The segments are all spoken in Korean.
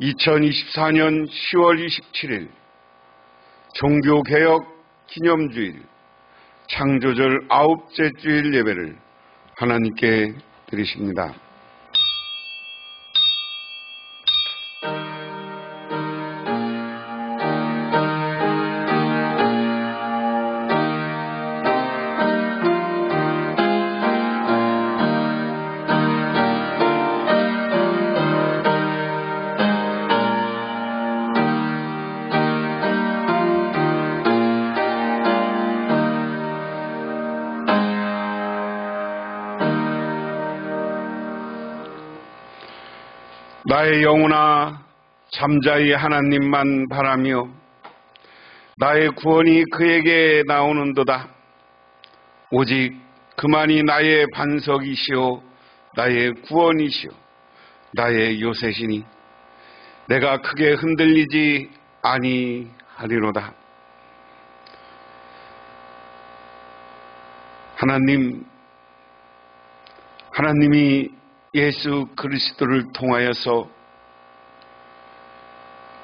2024년 10월 27일 종교개혁 기념주일 창조절 9째 주일 예배를 하나님께 드리십니다. 나의 영혼아 잠자히 하나님만 바라며 나의 구원이 그에게 나오는도다. 오직 그만이 나의 반석이시오 나의 구원이시오 나의 요새시니 내가 크게 흔들리지 아니하리로다. 하나님이 예수 그리스도를 통하여서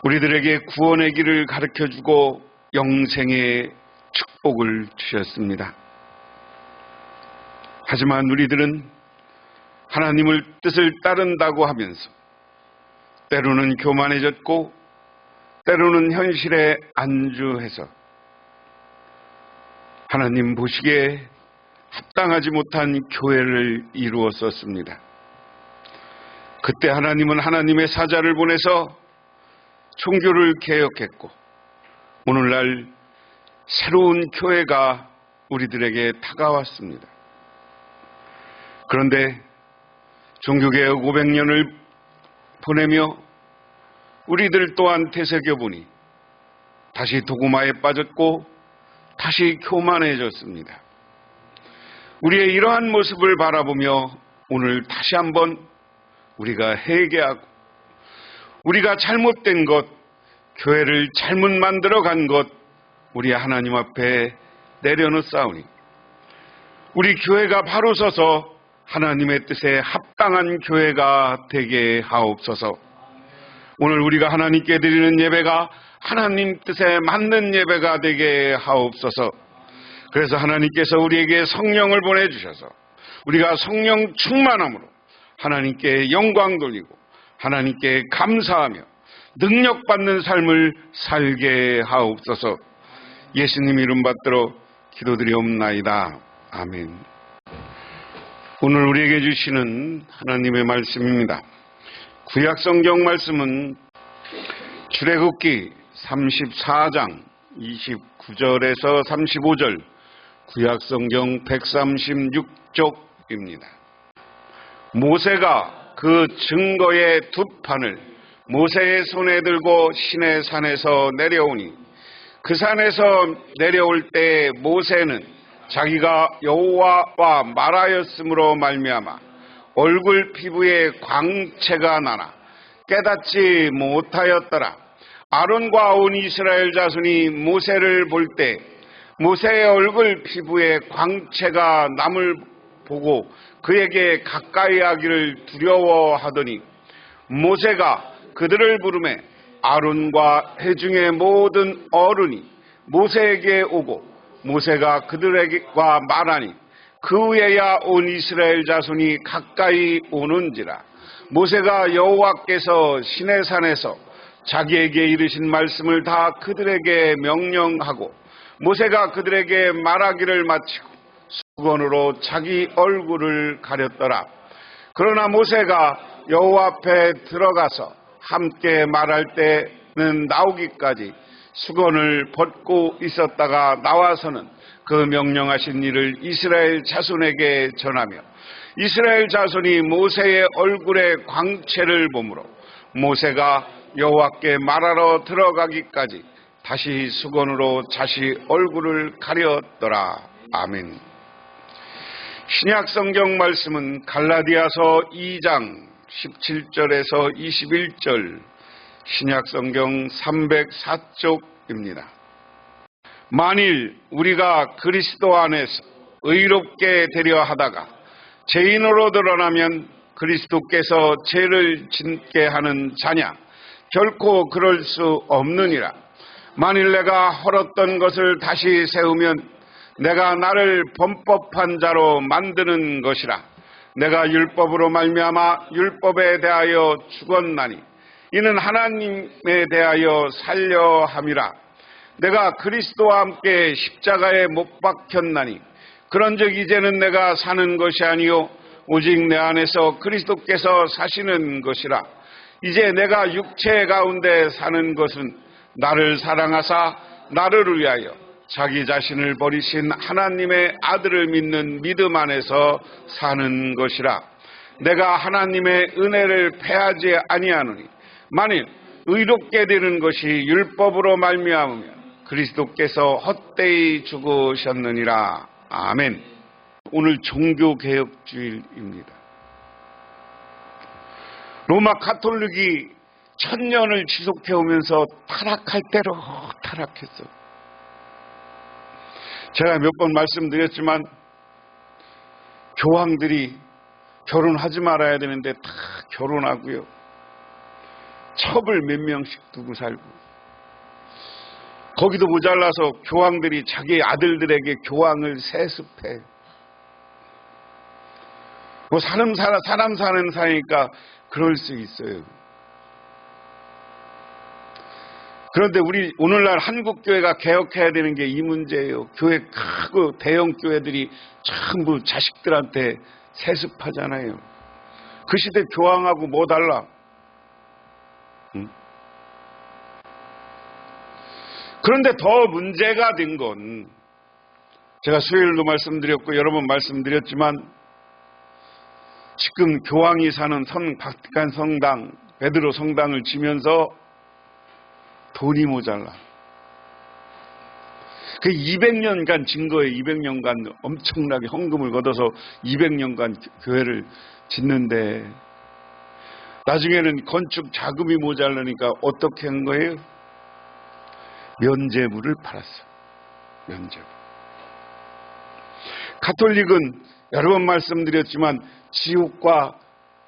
우리들에게 구원의 길을 가르쳐주고 영생의 축복을 주셨습니다. 하지만 우리들은 하나님을 뜻을 따른다고 하면서 때로는 교만해졌고 때로는 현실에 안주해서 하나님 보시기에 합당하지 못한 교회를 이루었었습니다. 그때 하나님은 하나님의 사자를 보내서 종교를 개혁했고 오늘날 새로운 교회가 우리들에게 다가왔습니다. 그런데 종교개혁 500년을 보내며 우리들 또한 되새겨보니 다시 도구마에 빠졌고 다시 교만해졌습니다. 우리의 이러한 모습을 바라보며 오늘 다시 한번 우리가 회개하고 우리가 잘못된 것, 교회를 잘못 만들어간 것 우리 하나님 앞에 내려놓사오니 우리 교회가 바로 서서 하나님의 뜻에 합당한 교회가 되게 하옵소서. 오늘 우리가 하나님께 드리는 예배가 하나님 뜻에 맞는 예배가 되게 하옵소서. 그래서 하나님께서 우리에게 성령을 보내주셔서 우리가 성령 충만함으로 하나님께 영광 돌리고 하나님께 감사하며 능력받는 삶을 살게 하옵소서. 예수님 이름 받들어 기도드리옵나이다. 아멘. 오늘 우리에게 주시는 하나님의 말씀입니다. 구약성경 말씀은 출애굽기 34장 29절에서 35절 구약성경 136쪽입니다. 모세가 그 증거의 두 판을 모세의 손에 들고 시내 산에서 내려오니 그 산에서 내려올 때 모세는 자기가 여호와와 말하였으므로 말미암아 얼굴 피부에 광채가 나나 깨닫지 못하였더라. 아론과 온 이스라엘 자손이 모세를 볼 때 모세의 얼굴 피부에 광채가 남을 보고 그에게 가까이 하기를 두려워하더니 모세가 그들을 부르매 아론과 회중의 모든 어른이 모세에게 오고 모세가 그들과 말하니 그 후에야 온 이스라엘 자손이 가까이 오는지라. 모세가 여호와께서 시내산에서 자기에게 이르신 말씀을 다 그들에게 명령하고 모세가 그들에게 말하기를 마치고 수건으로 자기 얼굴을 가렸더라. 그러나 모세가 여호와 앞에 들어가서 함께 말할 때는 나오기까지 수건을 벗고 있었다가 나와서는 그 명령하신 일을 이스라엘 자손에게 전하며 이스라엘 자손이 모세의 얼굴에 광채를 보므로 모세가 여호와께 말하러 들어가기까지 다시 수건으로 자시 얼굴을 가렸더라. 아멘. 신약 성경 말씀은 갈라디아서 2장 17절에서 21절 신약 성경 304쪽입니다. 만일 우리가 그리스도 안에서 의롭게 되려 하다가 죄인으로 드러나면 그리스도께서 죄를 짓게 하는 자냐? 결코 그럴 수 없느니라. 만일 내가 헐었던 것을 다시 세우면 내가 나를 범법한 자로 만드는 것이라. 내가 율법으로 말미암아 율법에 대하여 죽었나니 이는 하나님에 대하여 살려 함이라. 내가 그리스도와 함께 십자가에 못 박혔나니 그런즉 이제는 내가 사는 것이 아니요 오직 내 안에서 그리스도께서 사시는 것이라. 이제 내가 육체 가운데 사는 것은 나를 사랑하사 나를 위하여 자기 자신을 버리신 하나님의 아들을 믿는 믿음 안에서 사는 것이라. 내가 하나님의 은혜를 패하지 아니하노니 만일 의롭게 되는 것이 율법으로 말미암으면 그리스도께서 헛되이 죽으셨느니라. 아멘. 오늘 종교개혁주일입니다. 로마 가톨릭이 1000년을 지속해오면서 타락할 대로 타락했어. 제가 몇 번 말씀드렸지만 교황들이 결혼하지 말아야 되는데 다 결혼하고요. 첩을 몇 명씩 두고 살고, 거기도 모자라서 교황들이 자기 아들들에게 교황을 세습해. 뭐 사람 사는 사니까 그럴 수 있어요. 그런데 우리 오늘날 한국교회가 개혁해야 되는 게 이 문제예요. 교회 크고 대형 교회들이 전부 자식들한테 세습하잖아요. 그 시대 교황하고 뭐 달라? 응? 그런데 더 문제가 된 건, 제가 수요일도 말씀드렸고 여러 번 말씀드렸지만, 지금 교황이 사는 바티칸 성당, 베드로 성당을 지면서 돈이 모자라. 그 200년간 진 거예요. 200년간 엄청나게 헌금을 걷어서 200년간 교회를 짓는데 나중에는 건축 자금이 모자라니까 어떻게 한 거예요? 면죄부를 팔았어. 면죄부. 가톨릭은 여러 번 말씀드렸지만 지옥과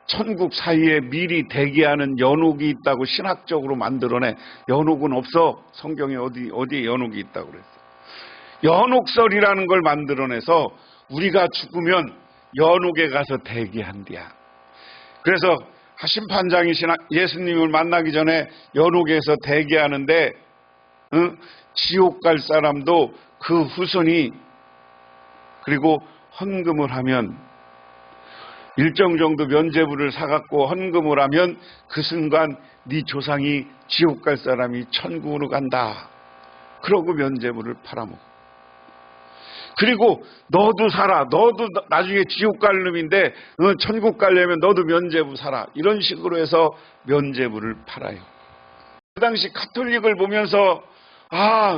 천국 사이에 미리 대기하는 연옥이 있다고 신학적으로 만들어내. 연옥은 없어. 성경에 어디에 연옥이 있다고 그랬어. 연옥설이라는 걸 만들어내서 우리가 죽으면 연옥에 가서 대기한대야. 그래서 심판장이신 예수님을 만나기 전에 연옥에서 대기하는데, 지옥 갈 사람도 그 후손이 그리고 헌금을 하면, 일정 정도 면죄부를 사갖고 헌금을 하면 그 순간 네 조상이 지옥 갈 사람이 천국으로 간다. 그러고 면죄부를 팔아먹어. 그리고 너도 살아. 너도 나중에 지옥 갈 놈인데 천국 가려면 너도 면죄부 살아. 이런 식으로 해서 면죄부를 팔아요. 그 당시 가톨릭을 보면서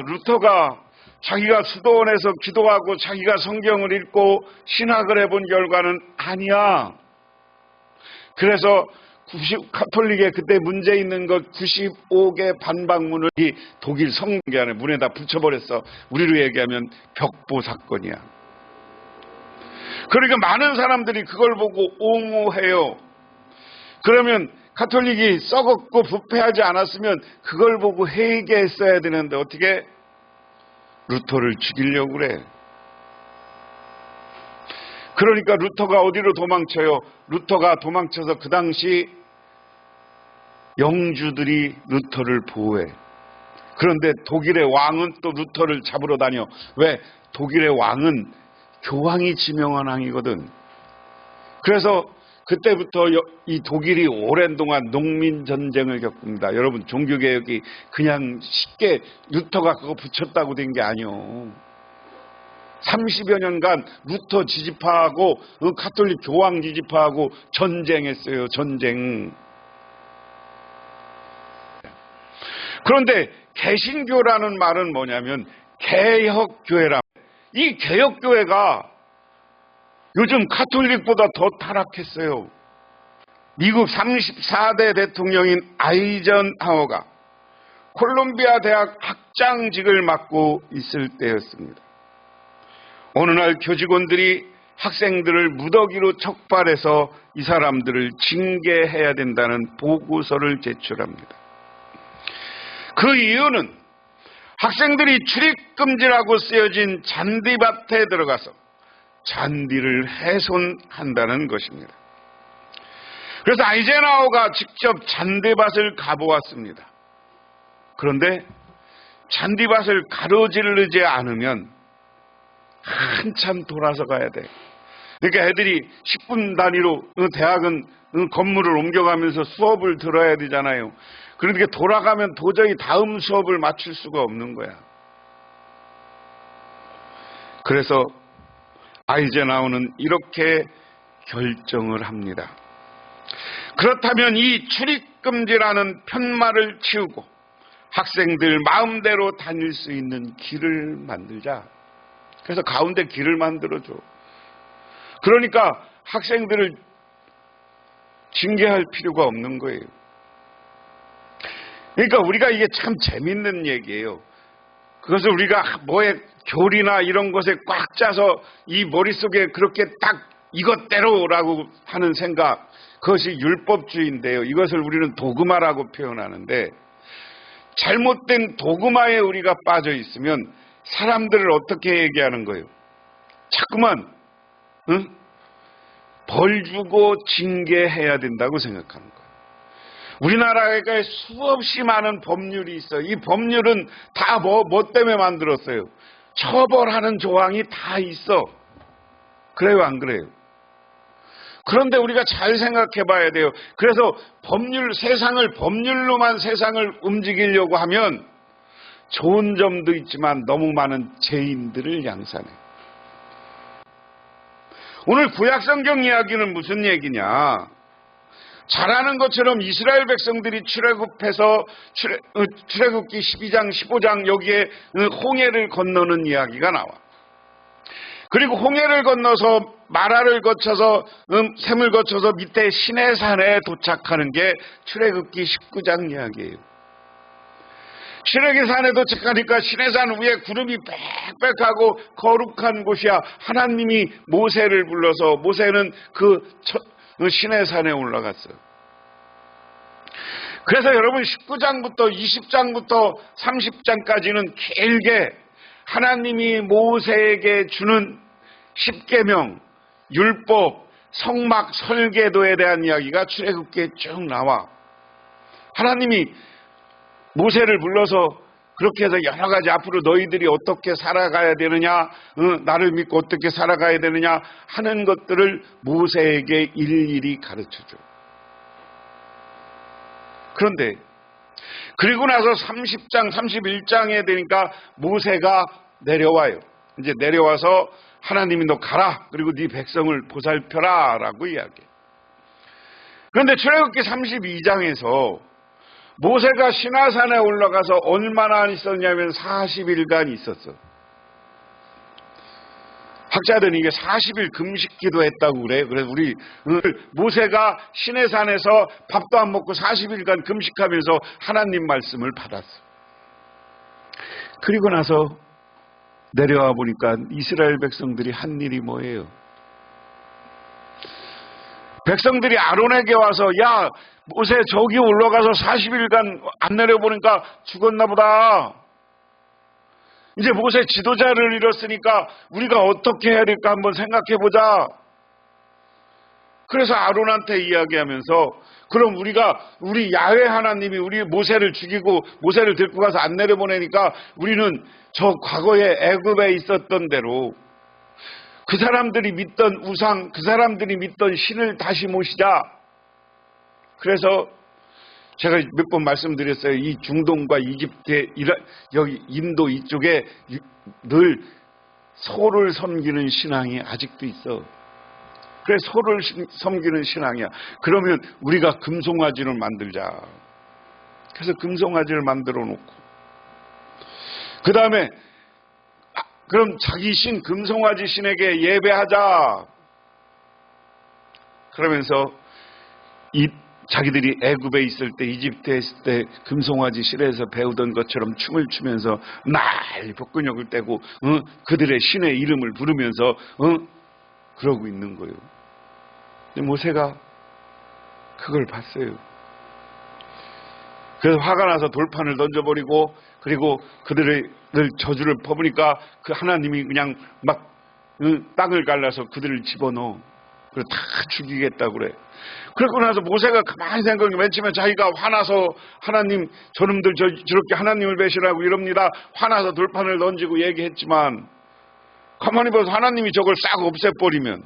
루터가 자기가 수도원에서 기도하고 자기가 성경을 읽고 신학을 해본 결과는 아니야. 그래서 가톨릭에 그때 문제 있는 것 95개 반박문을 이 독일 성계 안에 문에다 붙여버렸어. 우리로 얘기하면 벽보 사건이야. 그러니까 많은 사람들이 그걸 보고 옹호해요. 그러면 가톨릭이 썩었고 부패하지 않았으면 그걸 보고 회개했어야 되는데 어떻게? 루터를 죽이려고 그래. 그러니까 루터가 어디로 도망쳐요? 루터가 도망쳐서 그 당시 영주들이 루터를 보호해. 그런데 독일의 왕은 또 루터를 잡으러 다녀. 왜? 독일의 왕은 교황이 지명한 왕이거든. 그래서 그때부터 이 독일이 오랜 동안 농민 전쟁을 겪습니다. 여러분, 종교개혁이 그냥 쉽게 루터가 그거 붙였다고 된 게 아니요. 30여 년간 루터 지지파하고 가톨릭 교황 지지파하고 전쟁했어요. 전쟁. 그런데 개신교라는 말은 뭐냐면 개혁교회라. 이 개혁교회가 요즘 가톨릭보다 더 타락했어요. 미국 34대 대통령인 아이전하워가 콜롬비아 대학 학장직을 맡고 있을 때였습니다. 어느 날 교직원들이 학생들을 무더기로 척발해서 이 사람들을 징계해야 된다는 보고서를 제출합니다. 그 이유는 학생들이 출입금지라고 쓰여진 잔디밭에 들어가서 잔디를 훼손한다는 것입니다. 그래서 아이젠하워가 직접 잔디밭을 가보았습니다. 그런데 잔디밭을 가로지르지 않으면 한참 돌아서 가야 돼. 그러니까 애들이 10분 단위로 대학은 건물을 옮겨가면서 수업을 들어야 되잖아요. 그러니까 돌아가면 도저히 다음 수업을 맞출 수가 없는 거야. 그래서 아이젠하워는 이렇게 결정을 합니다. 그렇다면 이 출입금지라는 편말을 치우고 학생들 마음대로 다닐 수 있는 길을 만들자. 그래서 가운데 길을 만들어줘. 그러니까 학생들을 징계할 필요가 없는 거예요. 그러니까 우리가 이게 참 재밌는 얘기예요. 그것을 우리가 뭐에 교리나 이런 것에 꽉 짜서 이 머릿속에 그렇게 딱 이것대로라고 하는 생각, 그것이 율법주의인데요. 이것을 우리는 도그마라고 표현하는데, 잘못된 도그마에 우리가 빠져 있으면 사람들을 어떻게 얘기하는 거예요? 자꾸만 벌 주고 징계해야 된다고 생각하는 거예요. 우리나라에 수없이 많은 법률이 있어요. 이 법률은 다 뭐 때문에 만들었어요? 처벌하는 조항이 다 있어. 그래요, 안 그래요? 그런데 우리가 잘 생각해 봐야 돼요. 그래서 법률로만 세상을 움직이려고 하면 좋은 점도 있지만 너무 많은 죄인들을 양산해요. 오늘 구약성경 이야기는 무슨 얘기냐? 잘 아는 것처럼 이스라엘 백성들이 출애굽해서 출애굽기 12장, 15장 여기에 홍해를 건너는 이야기가 나와. 그리고 홍해를 건너서 마라를 거쳐서 샘을 거쳐서 밑에 시내산에 도착하는 게 출애굽기 19장 이야기예요. 시내산에 도착하니까 시내산 위에 구름이 빽빽하고 거룩한 곳이야. 하나님이 모세를 불러서 모세는 그 시내산에 올라갔어요. 그래서 여러분 19장부터 20장부터 30장까지는 길게 하나님이 모세에게 주는 십계명, 율법, 성막 설계도에 대한 이야기가 출애굽기에 쭉 나와. 하나님이 모세를 불러서 그렇게 해서 여러 가지 앞으로 너희들이 어떻게 살아가야 되느냐, 나를 믿고 어떻게 살아가야 되느냐 하는 것들을 모세에게 일일이 가르쳐줘. 그런데 그리고 나서 30장, 31장에 되니까 모세가 내려와요. 이제 내려와서 하나님이 너 가라. 그리고 네 백성을 보살펴라 라고 이야기해요. 그런데 출애굽기 32장에서 모세가 시내산에 올라가서 얼마나 있었냐면 40일간 있었어. 학자들은 이게 40일 금식기도 했다고 그래요. 그래서 우리 모세가 시내산에서 밥도 안 먹고 40일간 금식하면서 하나님 말씀을 받았어. 그리고 나서 내려와 보니까 이스라엘 백성들이 한 일이 뭐예요? 백성들이 아론에게 와서 야 모세 저기 올라가서 40일간 안 내려보니까 죽었나 보다. 이제 모세 지도자를 잃었으니까 우리가 어떻게 해야 될까 한번 생각해 보자. 그래서 아론한테 이야기하면서 그럼 우리 야훼 하나님이 우리 모세를 죽이고 모세를 데리고 가서 안 내려보내니까 우리는 저 과거에 애굽에 있었던 대로 그 사람들이 믿던 우상, 그 사람들이 믿던 신을 다시 모시자. 그래서 제가 몇 번 말씀드렸어요. 이 중동과 이집트, 여기 인도 이쪽에 늘 소를 섬기는 신앙이 아직도 있어. 그래 소를 섬기는 신앙이야. 그러면 우리가 금송아지를 만들자. 그래서 금송아지를 만들어 놓고 그 다음에 그럼 자기 신 금송아지 신에게 예배하자. 그러면서 자기들이 애굽에 있을 때 이집트에 있을 때 금송아지 실에서 배우던 것처럼 춤을 추면서 날 복근육을 떼고 그들의 신의 이름을 부르면서 그러고 있는 거예요. 근데 모세가 그걸 봤어요. 그래서 화가 나서 돌판을 던져버리고 그리고 그들의 저주를 퍼부니까 그 하나님이 그냥 막 땅을 갈라서 그들을 집어넣어. 그래서 다 죽이겠다고 그래. 그러고 나서 모세가 가만히 생각해. 맨 처음에 자기가 화나서 하나님 저놈들 저렇게 하나님을 배신하고 이럽니다. 화나서 돌판을 던지고 얘기했지만 가만히 봐서 하나님이 저걸 싹 없애버리면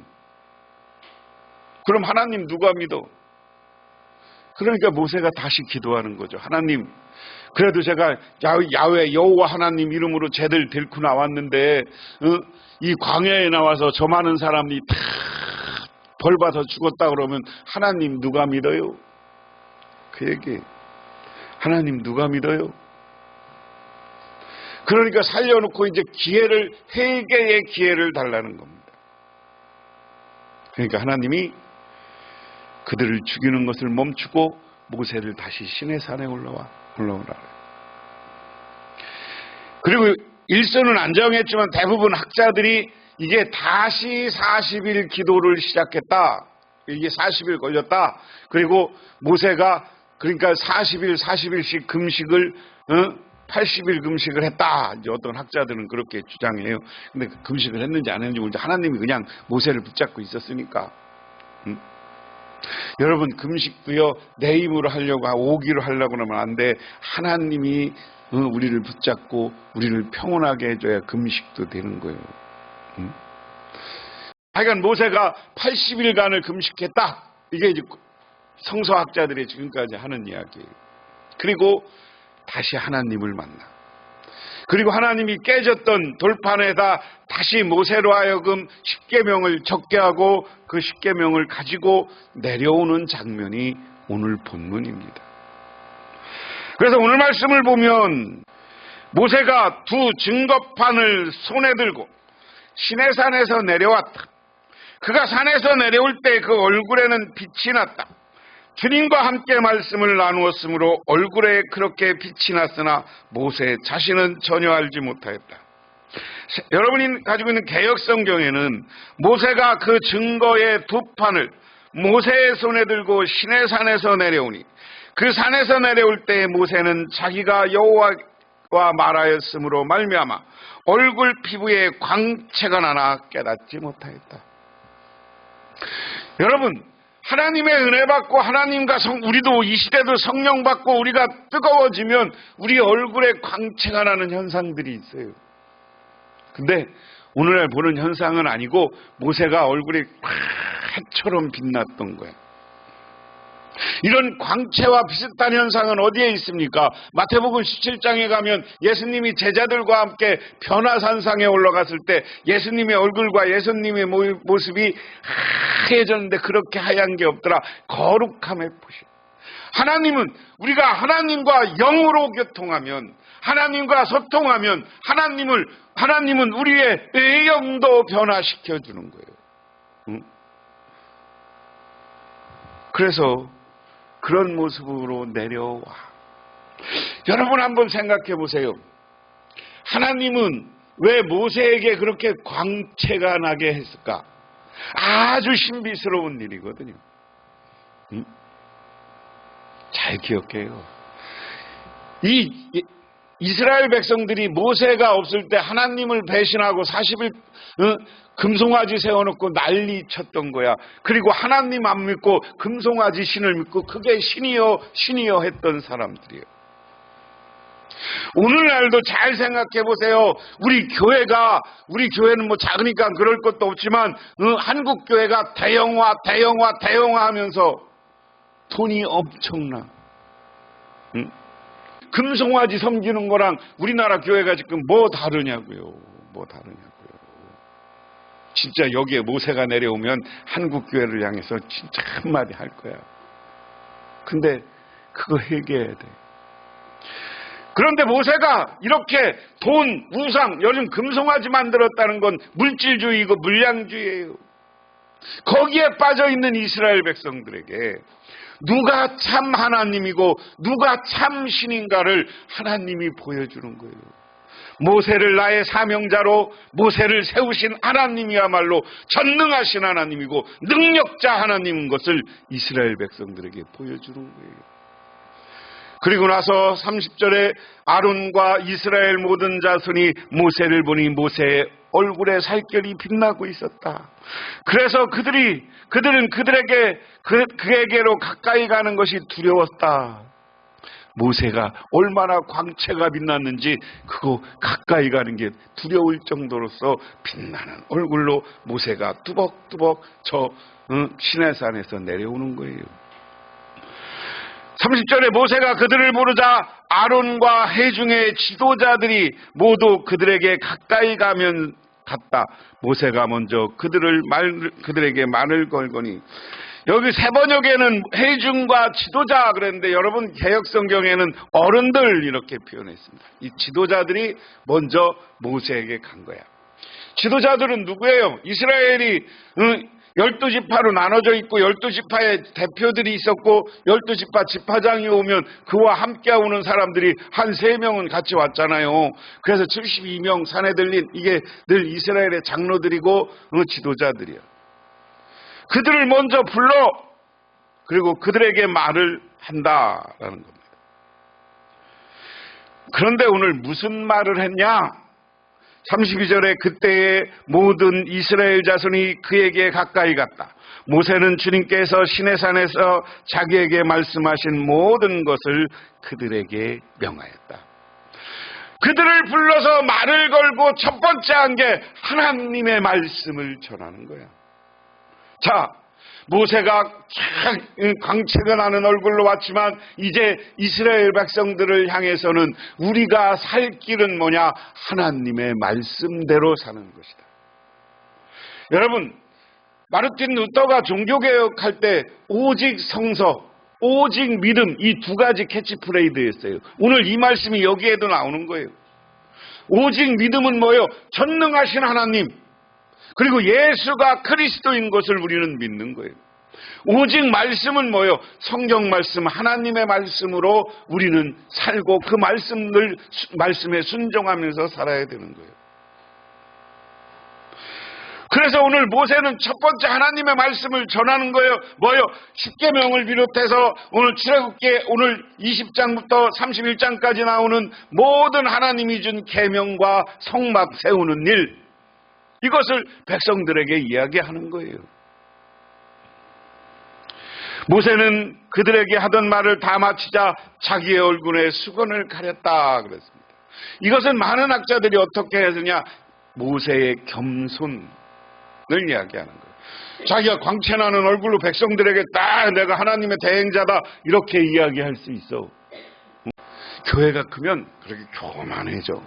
그럼 하나님 누가 믿어? 그러니까 모세가 다시 기도하는 거죠. 하나님, 그래도 제가 야훼 여호와 하나님 이름으로 쟤들 데리고 나왔는데 이 광야에 나와서 저 많은 사람이 다 벌받아 죽었다 그러면 하나님 누가 믿어요? 그 얘기. 하나님 누가 믿어요? 그러니까 살려놓고 이제 회개의 기회를 달라는 겁니다. 그러니까 하나님이 그들을 죽이는 것을 멈추고 모세를 다시 시내산에 올라오라. 그리고 일서는 안 정했지만 대부분 학자들이 이게 다시 40일 기도를 시작했다. 이게 40일 걸렸다. 그리고 모세가 그러니까 40일씩 금식을 80일 금식을 했다. 이제 어떤 학자들은 그렇게 주장해요. 근데 금식을 했는지 안 했는지 모르는데 하나님이 그냥 모세를 붙잡고 있었으니까. 여러분 금식도요 내 힘으로 하려고 오기로 하려고 하면 안 돼. 하나님이 우리를 붙잡고 우리를 평온하게 해줘야 금식도 되는 거예요. 하여간 모세가 80일간을 금식했다. 이게 이제 성서학자들이 지금까지 하는 이야기예요. 그리고 다시 하나님을 만나. 그리고 하나님이 깨졌던 돌판에다 다시 모세로 하여금 십계명을 적게 하고 그 십계명을 가지고 내려오는 장면이 오늘 본문입니다. 그래서 오늘 말씀을 보면 모세가 두 증거판을 손에 들고 시내산에서 내려왔다. 그가 산에서 내려올 때 그 얼굴에는 빛이 났다. 주님과 함께 말씀을 나누었으므로 얼굴에 그렇게 빛이 났으나 모세 자신은 전혀 알지 못하였다. 여러분이 가지고 있는 개역성경에는 모세가 그 증거의 두 판을 모세의 손에 들고 시내산에서 내려오니 그 산에서 내려올 때 모세는 자기가 여호와와 말하였으므로 말미암아 얼굴 피부에 광채가 나나 깨닫지 못하였다. 여러분, 하나님의 은혜 받고 하나님과 우리도 이 시대도 성령 받고 우리가 뜨거워지면 우리 얼굴에 광채가 나는 현상들이 있어요. 근데 오늘날 보는 현상은 아니고 모세가 얼굴이 해처럼 빛났던 거예요. 이런 광채와 비슷한 현상은 어디에 있습니까? 마태복음 17장에 가면 예수님이 제자들과 함께 변화산상에 올라갔을 때 예수님의 얼굴과 예수님의 모습이 하얘졌는데 그렇게 하얀 게 없더라. 거룩함에 보시. 하나님은 우리가 하나님과 영으로 교통하면 하나님과 소통하면 하나님은 우리의 영도 변화시켜 주는 거예요. 그래서 그런 모습으로 내려와. 여러분 한번 생각해 보세요. 하나님은 왜 모세에게 그렇게 광채가 나게 했을까? 아주 신비스러운 일이거든요. 잘 기억해요. 이 이스라엘 백성들이 모세가 없을 때 하나님을 배신하고 40일 금송아지 세워놓고 난리 쳤던 거야. 그리고 하나님 안 믿고 금송아지 신을 믿고 그게 신이여 했던 사람들이에요. 오늘날도 잘 생각해 보세요. 우리 교회는 뭐 작으니까 그럴 것도 없지만 한국 교회가 대형화하면서 돈이 엄청나. 금송아지 섬기는 거랑 우리나라 교회가 지금 뭐 다르냐고요. 진짜 여기에 모세가 내려오면 한국 교회를 향해서 진짜 한마디 할 거야. 근데 그거 회개해야 돼. 그런데 모세가 이렇게 돈, 우상, 요즘 금송아지 만들었다는 건 물질주의이고 물량주의예요. 거기에 빠져있는 이스라엘 백성들에게 누가 참 하나님이고 누가 참 신인가를 하나님이 보여주는 거예요. 모세를 나의 사명자로 모세를 세우신 하나님이야말로 전능하신 하나님이고 능력자 하나님인 것을 이스라엘 백성들에게 보여주는 거예요. 그리고 나서 30절에 아론과 이스라엘 모든 자손이 모세를 보니 모세의 얼굴에 살결이 빛나고 있었다. 그래서 그들은 그에게로 가까이 가는 것이 두려웠다. 모세가 얼마나 광채가 빛났는지 그거 가까이 가는 게 두려울 정도로서 빛나는 얼굴로 모세가 뚜벅뚜벅 저 시내산에서 내려오는 거예요. 30절에 모세가 그들을 부르자 아론과 회중의 지도자들이 모두 그들에게 가까이 갔다. 모세가 먼저 그들에게 말을 걸거니, 여기 세 번역에는 회중과 지도자 그랬는데 여러분 개역성경에는 어른들 이렇게 표현했습니다. 이 지도자들이 먼저 모세에게 간 거야. 지도자들은 누구예요? 이스라엘이 12지파로 나눠져 있고 12지파의 대표들이 있었고 12지파 지파장이 오면 그와 함께 오는 사람들이 한 3명은 같이 왔잖아요. 그래서 72명 산에 들린 이게 늘 이스라엘의 장로들이고 지도자들이야. 그들을 먼저 불러 그리고 그들에게 말을 한다라는 겁니다. 그런데 오늘 무슨 말을 했냐? 32절에 그때에 모든 이스라엘 자손이 그에게 가까이 갔다. 모세는 주님께서 시내산에서 자기에게 말씀하신 모든 것을 그들에게 명하였다. 그들을 불러서 말을 걸고 첫 번째 한 게 하나님의 말씀을 전하는 거야. 자, 모세가 광채가 나는 얼굴로 왔지만 이제 이스라엘 백성들을 향해서는 우리가 살 길은 뭐냐? 하나님의 말씀대로 사는 것이다. 여러분, 마르틴 루터가 종교개혁할 때 오직 성서, 오직 믿음 이 두 가지 캐치프레이즈였어요. 오늘 이 말씀이 여기에도 나오는 거예요. 오직 믿음은 뭐예요? 전능하신 하나님, 그리고 예수가 그리스도인 것을 우리는 믿는 거예요. 오직 말씀은 뭐예요? 성경 말씀, 하나님의 말씀으로 우리는 살고 그 말씀에 순종하면서 살아야 되는 거예요. 그래서 오늘 모세는 첫 번째 하나님의 말씀을 전하는 거예요. 뭐예요? 십계명을 비롯해서 오늘 출애굽기 오늘 20장부터 31장까지 나오는 모든 하나님이 준 계명과 성막 세우는 일, 이것을 백성들에게 이야기하는 거예요. 모세는 그들에게 하던 말을 다 마치자 자기의 얼굴에 수건을 가렸다 그랬습니다. 이것은 많은 학자들이 어떻게 했느냐? 모세의 겸손을 이야기하는 거예요. 자기가 광채나는 얼굴로 백성들에게 딱 내가 하나님의 대행자다 이렇게 이야기할 수 있어. 교회가 크면 그렇게 교만해져.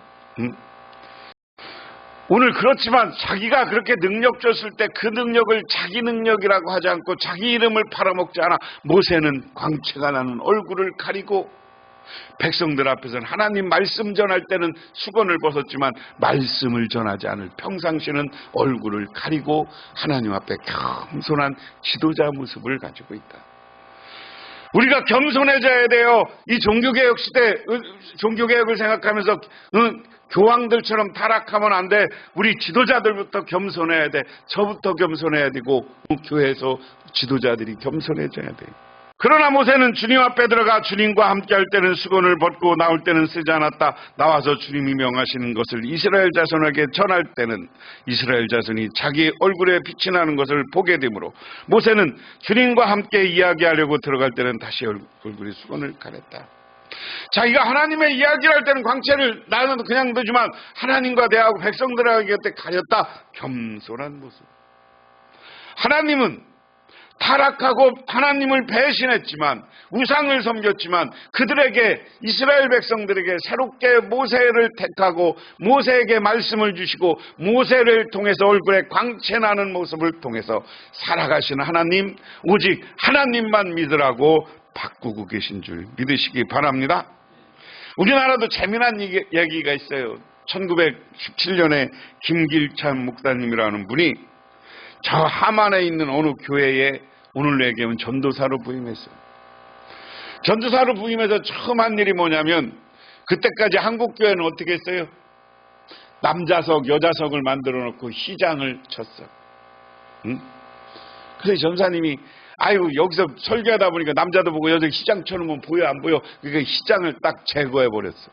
오늘 그렇지만 자기가 그렇게 능력 줬을 때 그 능력을 자기 능력이라고 하지 않고 자기 이름을 팔아먹지 않아. 모세는 광채가 나는 얼굴을 가리고 백성들 앞에서는 하나님 말씀 전할 때는 수건을 벗었지만 말씀을 전하지 않을 평상시는 얼굴을 가리고 하나님 앞에 겸손한 지도자 모습을 가지고 있다. 우리가 겸손해져야 돼요. 이 종교개혁 시대, 종교개혁을 생각하면서 교황들처럼 타락하면 안 돼. 우리 지도자들부터 겸손해야 돼. 저부터 겸손해야 되고 교회에서 지도자들이 겸손해져야 돼. 그러나 모세는 주님 앞에 들어가 주님과 함께 할 때는 수건을 벗고 나올 때는 쓰지 않았다. 나와서 주님이 명하시는 것을 이스라엘 자손에게 전할 때는 이스라엘 자손이 자기 얼굴에 빛이 나는 것을 보게 되므로 모세는 주님과 함께 이야기하려고 들어갈 때는 다시 얼굴에 수건을 가렸다. 자기가 하나님의 이야기를 할 때는 광채를 나는 그냥 두지만 하나님과 대하고 백성들에게 가렸다. 겸손한 모습. 하나님은 타락하고 하나님을 배신했지만 우상을 섬겼지만 그들에게 이스라엘 백성들에게 새롭게 모세를 택하고 모세에게 말씀을 주시고 모세를 통해서 얼굴에 광채나는 모습을 통해서 살아가시는 하나님, 오직 하나님만 믿으라고 바꾸고 계신 줄 믿으시기 바랍니다. 우리나라도 재미난 얘기가 있어요. 1917년에 김길찬 목사님이라는 분이 저 하만에 있는 어느 교회에 오늘 얘기하면 전도사로 부임했어요. 전도사로 부임해서 처음 한 일이 뭐냐면 그때까지 한국 교회는 어떻게 했어요? 남자석, 여자석을 만들어 놓고 희장을 쳤어. 응? 그래서 전사님이 아이고 여기서 설교하다 보니까 남자도 보고 여자 시장처럼 보여 안 보여? 그러니까 시장을 딱 제거해 버렸어.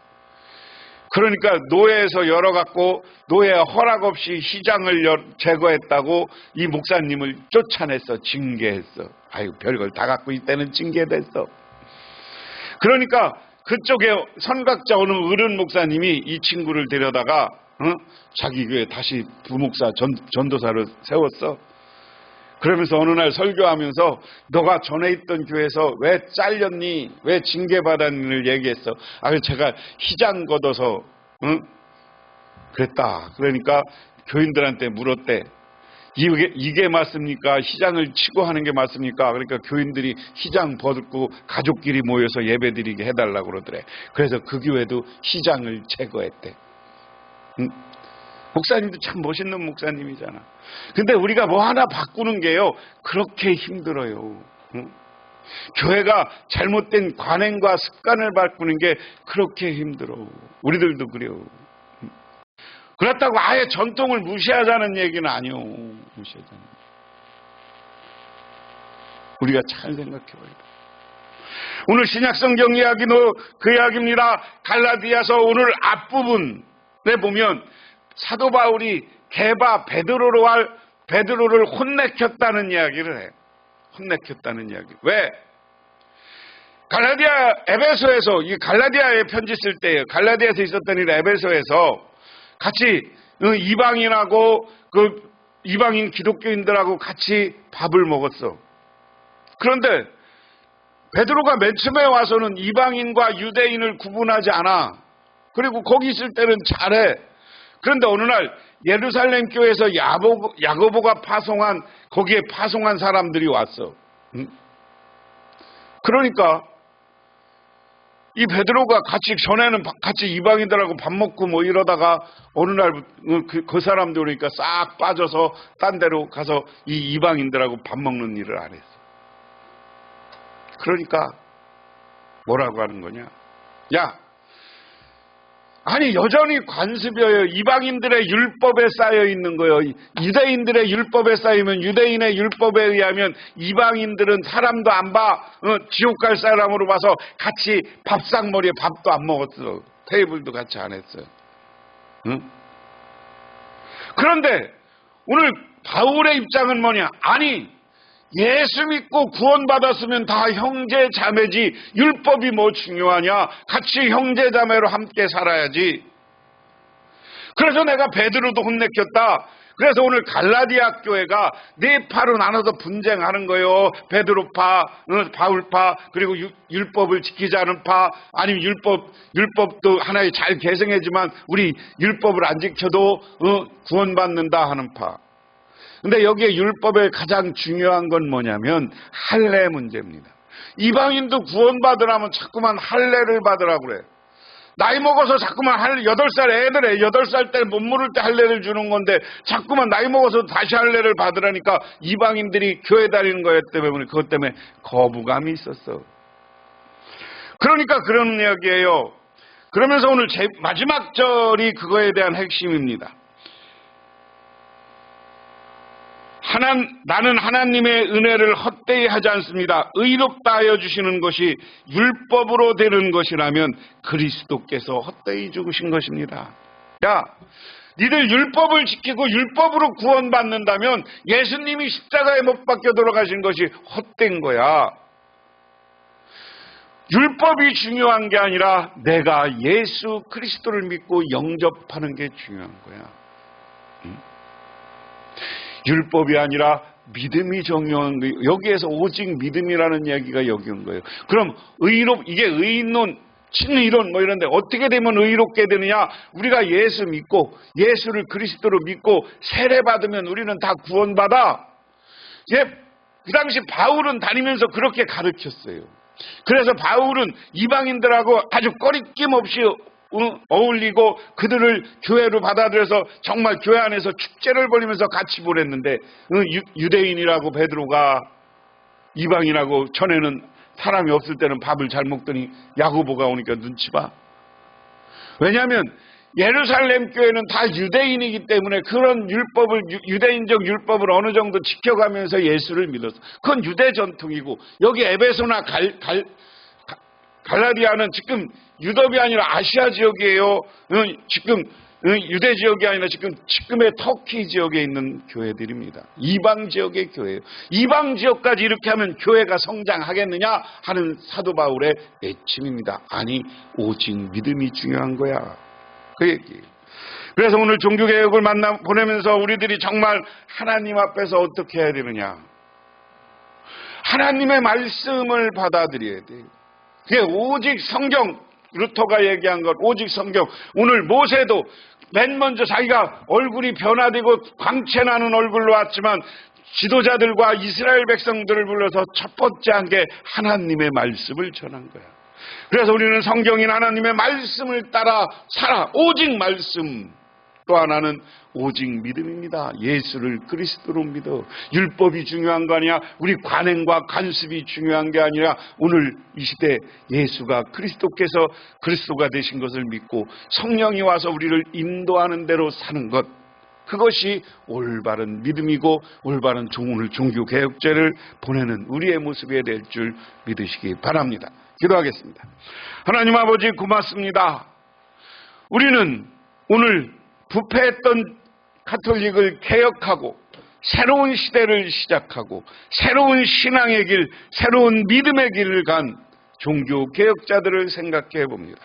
그러니까 노예에서 열어갖고 노예 허락 없이 시장을 제거했다고 이 목사님을 쫓아냈어. 징계했어. 아이고 별걸 다 갖고 이때는 징계됐어. 그러니까 그쪽에 선각자 어느 어른 목사님이 이 친구를 데려다가 자기 교회 다시 부목사 전도사를 세웠어. 그러면서 어느 날 설교하면서 너가 전에 있던 교회에서 왜 잘렸니? 왜 징계받았니를 얘기했어. 그래서 제가 시장 걷어서 그랬다. 그러니까 교인들한테 물었대. 이게 맞습니까? 시장을 치고 하는 게 맞습니까? 그러니까 교인들이 시장 벗고 가족끼리 모여서 예배드리게 해달라고 그러더래. 그래서 그 교회도 시장을 제거했대. 목사님도 참 멋있는 목사님이잖아. 근데 우리가 뭐 하나 바꾸는 게요, 그렇게 힘들어요. 교회가 잘못된 관행과 습관을 바꾸는 게 그렇게 힘들어. 우리들도 그래요. 그렇다고 아예 전통을 무시하자는 얘기는 아니요. 무시하자는. 우리가 잘 생각해봐야 돼. 오늘 신약성경 이야기는 그 이야기입니다. 갈라디아서 오늘 앞부분에 보면 사도 바울이 게바 베드로를 혼내켰다는 이야기를 해. 혼내켰다는 이야기. 왜? 에베소에서 이 갈라디아에 편지 쓸 때에 갈라디아에서 있었던 일 에베소에서 같이 이방인하고 그 이방인 기독교인들하고 같이 밥을 먹었어. 그런데 베드로가 맨 처음에 와서는 이방인과 유대인을 구분하지 않아. 그리고 거기 있을 때는 잘해. 그런데 어느 날 예루살렘 교회에서 야고보가 거기에 파송한 사람들이 왔어. 그러니까 이 베드로가 전에는 같이 이방인들하고 밥 먹고 뭐 이러다가 어느 날 그 사람들 오니까 싹 빠져서 딴 데로 가서 이 이방인들하고 밥 먹는 일을 안 했어. 그러니까 뭐라고 하는 거냐? 아니 여전히 관습이에요. 이방인들의 율법에 쌓여 있는 거예요. 유대인들의 율법에 쌓이면 유대인의 율법에 의하면 이방인들은 사람도 안 봐. 지옥 갈 사람으로 봐서 같이 밥상머리에 밥도 안 먹었어. 테이블도 같이 안 했어요. 그런데 오늘 바울의 입장은 뭐냐? 아니 예수 믿고 구원받았으면 다 형제 자매지 율법이 뭐 중요하냐? 같이 형제 자매로 함께 살아야지. 그래서 내가 베드로도 혼내켰다. 그래서 오늘 갈라디아 교회가 네 파로 나눠서 분쟁하는 거예요. 베드로파, 바울파, 그리고 율법을 지키지 않은 파, 아니면 율법도 하나의 잘 계승했지만 우리 율법을 안 지켜도 구원받는다 하는 파. 근데 여기에 율법의 가장 중요한 건 뭐냐면 할례 문제입니다. 이방인도 구원받으라면 자꾸만 할례를 받으라고 그래. 나이 먹어서 자꾸만 8살 애들에 8살 때 못 모를 때 할례를 주는 건데 자꾸만 나이 먹어서 다시 할례를 받으라니까 이방인들이 교회 다니는 거였기 때문에 그것 때문에 거부감이 있었어. 그러니까 그런 이야기예요. 그러면서 오늘 마지막 절이 그거에 대한 핵심입니다. 나는 하나님의 은혜를 헛되이 하지 않습니다. 의롭다 하여 주시는 것이 율법으로 되는 것이라면 그리스도께서 헛되이 죽으신 것입니다. 니들 율법을 지키고 율법으로 구원받는다면 예수님이 십자가에 못 박혀 돌아가신 것이 헛된 거야. 율법이 중요한 게 아니라 내가 예수 그리스도를 믿고 영접하는 게 중요한 거야. 율법이 아니라 믿음이 중요한 거예요. 여기에서 오직 믿음이라는 이야기가 여기 온 거예요. 그럼 이게 의인론, 친의론 뭐 이런데 어떻게 되면 의롭게 되느냐? 우리가 예수 믿고 예수를 그리스도로 믿고 세례 받으면 우리는 다 구원받아. 그 당시 바울은 다니면서 그렇게 가르쳤어요. 그래서 바울은 이방인들하고 아주 꺼리낌 없이 어울리고 그들을 교회로 받아들여서 정말 교회 안에서 축제를 벌이면서 같이 보냈는데 유대인이라고 베드로가 이방인하고 전에는 사람이 없을 때는 밥을 잘 먹더니 야고보가 오니까 눈치 봐. 왜냐하면 예루살렘 교회는 다 유대인이기 때문에 그런 율법을, 유대인적 율법을 어느 정도 지켜가면서 예수를 믿었어. 그건 유대 전통이고, 여기 에베소나 갈라디아는 지금 유럽이 아니라 아시아 지역이에요. 지금 유대 지역이 아니라 지금의 터키 지역에 있는 교회들입니다. 이방 지역의 교회예요. 이방 지역까지 이렇게 하면 교회가 성장하겠느냐 하는 사도 바울의 외침입니다. 아니, 오직 믿음이 중요한 거야. 그 얘기예요. 그래서 오늘 종교개혁을 보내면서 우리들이 정말 하나님 앞에서 어떻게 해야 되느냐. 하나님의 말씀을 받아들여야 돼요. 그게 오직 성경, 루터가 얘기한 것, 오직 성경. 오늘 모세도 맨 먼저 자기가 얼굴이 변화되고 광채나는 얼굴로 왔지만 지도자들과 이스라엘 백성들을 불러서 첫 번째 한 게 하나님의 말씀을 전한 거야. 그래서 우리는 성경인 하나님의 말씀을 따라 살아. 오직 말씀. 또 하나는 오직 믿음입니다. 예수를 그리스도로 믿어. 율법이 중요한 거 아니야. 우리 관행과 간습이 중요한 게 아니라 오늘 이 시대 예수가 그리스도가 되신 것을 믿고 성령이 와서 우리를 인도하는 대로 사는 것. 그것이 올바른 믿음이고 올바른 오늘 종교개혁제를 보내는 우리의 모습이 될 줄 믿으시기 바랍니다. 기도하겠습니다. 하나님 아버지 고맙습니다. 우리는 오늘 부패했던 가톨릭을 개혁하고 새로운 시대를 시작하고 새로운 신앙의 길, 새로운 믿음의 길을 간 종교개혁자들을 생각해 봅니다.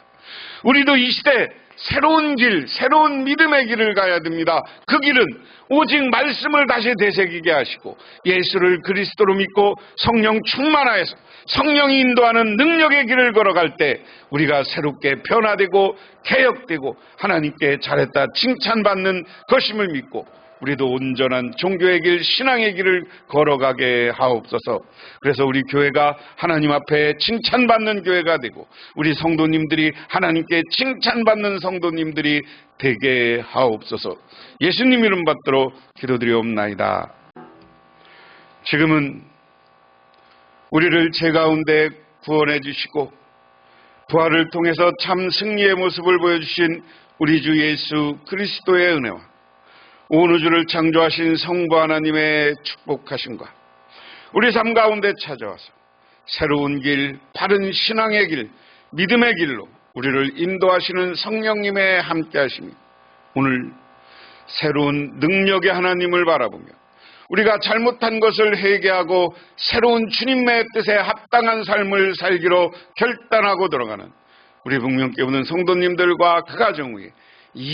우리도 이 시대 새로운 길, 새로운 믿음의 길을 가야 됩니다. 그 길은 오직 말씀을 다시 되새기게 하시고 예수를 그리스도로 믿고 성령 충만하여서 성령이 인도하는 능력의 길을 걸어갈 때 우리가 새롭게 변화되고 개혁되고 하나님께 잘했다 칭찬받는 것임을 믿고 우리도 온전한 종교의 길, 신앙의 길을 걸어가게 하옵소서. 그래서 우리 교회가 하나님 앞에 칭찬받는 교회가 되고 우리 성도님들이 하나님께 칭찬받는 성도님들이 되게 하옵소서. 예수님 이름 받들어 기도드리옵나이다. 지금은 우리를 죄 가운데 구원해 주시고 부활을 통해서 참 승리의 모습을 보여주신 우리 주 예수 그리스도의 은혜와 온 우주를 창조하신 성부 하나님의 축복하심과 우리 삶 가운데 찾아와서 새로운 길, 바른 신앙의 길, 믿음의 길로 우리를 인도하시는 성령님의 함께하심이 오늘 새로운 능력의 하나님을 바라보며 우리가 잘못한 것을 회개하고 새로운 주님의 뜻에 합당한 삶을 살기로 결단하고 들어가는 우리 북명교회 오는 성도님들과 그 가정 위에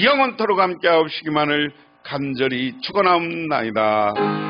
영원토록 함께하옵시기만을 간절히 축원하옵나이다.